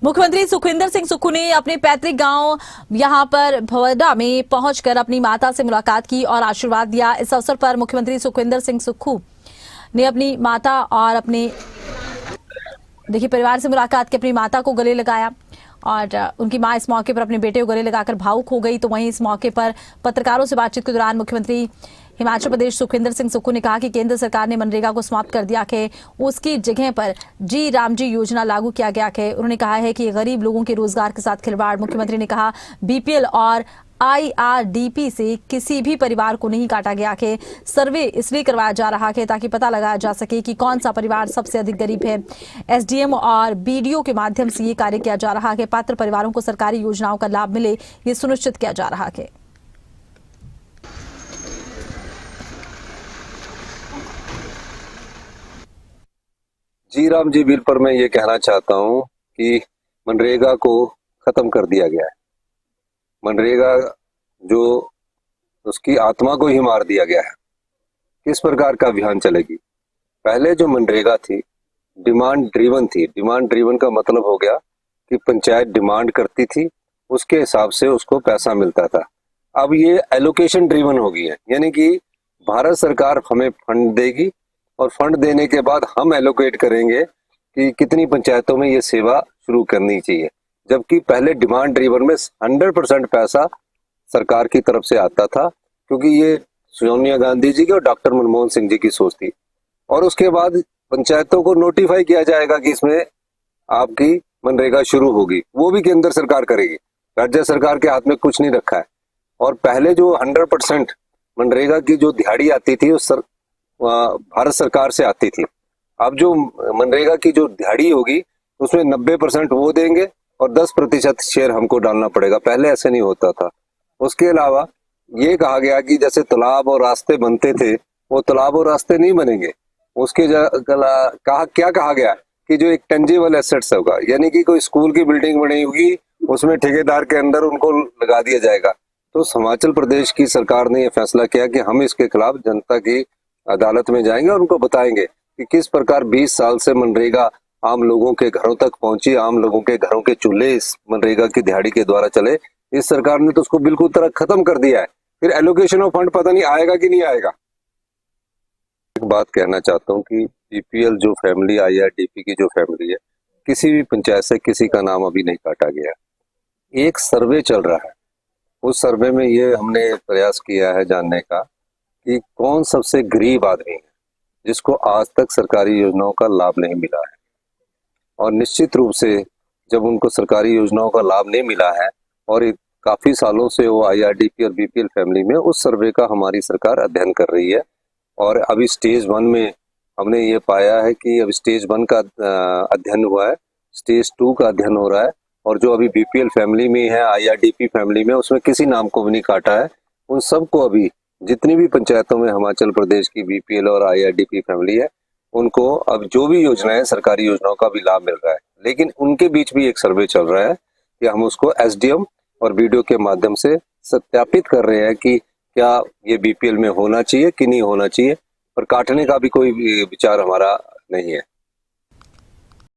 मुख्यमंत्री सुखविंदर सिंह सुक्खू ने अपने पैतृक गांव यहां पर भवडा में पहुंचकर अपनी माता से मुलाकात की और आशीर्वाद दिया। इस अवसर पर मुख्यमंत्री सुखविंदर सिंह सुक्खू ने अपनी माता और अपने परिवार से मुलाकात की, अपनी माता को गले लगाया और उनकी मां इस मौके पर अपने बेटे को गले लगाकर भावुक हो गई। तो वहीं इस मौके पर पत्रकारों से बातचीत के दौरान मुख्यमंत्री हिमाचल प्रदेश सुखविंदर सिंह सुक्खू ने कहा कि केंद्र सरकार ने मनरेगा को समाप्त कर दिया है, उसकी जगह पर जी राम जी योजना लागू किया गया है। उन्होंने कहा है कि गरीब लोगों के रोजगार के साथ खिलवाड़। मुख्यमंत्री ने कहा बीपीएल और आईआरडीपी से किसी भी परिवार को नहीं काटा गया है। सर्वे इसलिए करवाया जा रहा है ताकि पता लगाया जा सके कि कौन सा परिवार सबसे अधिक गरीब है। एसडीएम और बीडीओ के माध्यम से ये कार्य किया जा रहा है। पात्र परिवारों को सरकारी योजनाओं का लाभ मिले, ये सुनिश्चित किया जा रहा है। जी राम जी बिल पर मैं ये कहना चाहता हूँ कि मनरेगा को खत्म कर दिया गया है। मनरेगा जो उसकी आत्मा को ही मार दिया गया है। किस प्रकार का अभियान चलेगी? पहले जो मनरेगा थी डिमांड ड्रिवन थी। डिमांड ड्रिवन का मतलब हो गया कि पंचायत डिमांड करती थी, उसके हिसाब से उसको पैसा मिलता था। अब ये एलोकेशन ड्रिवन हो गई है, यानी कि भारत सरकार हमें फंड देगी और फंड देने के बाद हम एलोकेट करेंगे कि कितनी पंचायतों में ये सेवा शुरू करनी चाहिए। जबकि पहले डिमांड ड्रिवन में 100% पैसा सरकार की तरफ से आता था, क्योंकि ये सोनिया गांधी जी की और डॉक्टर मनमोहन सिंह जी की सोच थी। और उसके बाद पंचायतों को नोटिफाई किया जाएगा कि इसमें आपकी मनरेगा शुरू होगी, वो भी केंद्र सरकार करेगी। राज्य सरकार के हाथ में कुछ नहीं रखा है। और पहले जो 100% मनरेगा की जो दिहाड़ी आती थी उस भारत सरकार से आती थी। अब जो मनरेगा की जो दिहाड़ी होगी उसमें 90% वो देंगे और 10% शेयर हमको डालना पड़ेगा। पहले ऐसे नहीं होता था। उसके अलावा ये कहा गया कि जैसे तालाब और रास्ते बनते थे, वो तालाब और रास्ते नहीं बनेंगे। उसके क्या कहा गया कि जो एक टेंजिबल एसेट्स होगा, यानी कि कोई स्कूल की बिल्डिंग बनी होगी उसमें ठेकेदार के अंदर उनको लगा दिया जाएगा। तो हिमाचल प्रदेश की सरकार ने यह फैसला किया कि हम इसके खिलाफ जनता की अदालत में जाएंगे और उनको बताएंगे कि किस प्रकार 20 साल से मनरेगा आम लोगों के घरों तक पहुंची, आम लोगों के घरों के चूल्हे इस मनरेगा की दिहाड़ी के द्वारा चले। इस सरकार ने तो उसको बिल्कुल तरह खत्म कर दिया है। फिर एलोकेशन ऑफ फंड पता नहीं आएगा कि नहीं आएगा। एक बात कहना चाहता हूँ कि बीपीएल जो फैमिली, आईआरडीपी की जो फैमिली है, किसी भी पंचायत से किसी का नाम अभी नहीं काटा गया। एक सर्वे चल रहा है, उस सर्वे में ये हमने प्रयास किया है जानने का कि कौन सबसे गरीब आदमी है जिसको आज तक सरकारी योजनाओं का लाभ नहीं मिला है। और निश्चित रूप से जब उनको सरकारी योजनाओं का लाभ नहीं मिला है और काफी सालों से वो आईआरडीपी और बीपीएल फैमिली में, उस सर्वे का हमारी सरकार अध्ययन कर रही है। और अभी स्टेज 1 में हमने ये पाया है कि अब स्टेज 1 का अध्ययन हुआ है, स्टेज 2 का अध्ययन हो रहा है। और जो अभी बीपीएल फैमिली में है, आईआरडीपी फैमिली में, उसमें किसी नाम को भी नहीं काटा है। उन सबको अभी जितनी भी पंचायतों में हिमाचल प्रदेश की बीपीएल और आईआरडीपी फैमिली है, उनको अब जो भी योजनाएं, सरकारी योजनाओं का भी लाभ मिल रहा है। लेकिन उनके बीच भी एक सर्वे चल रहा है कि हम उसको एसडीएम और बीडीओ के माध्यम से सत्यापित कर रहे हैं कि क्या ये बीपीएल में होना चाहिए कि नहीं होना चाहिए। पर काटने का भी कोई विचार हमारा नहीं है।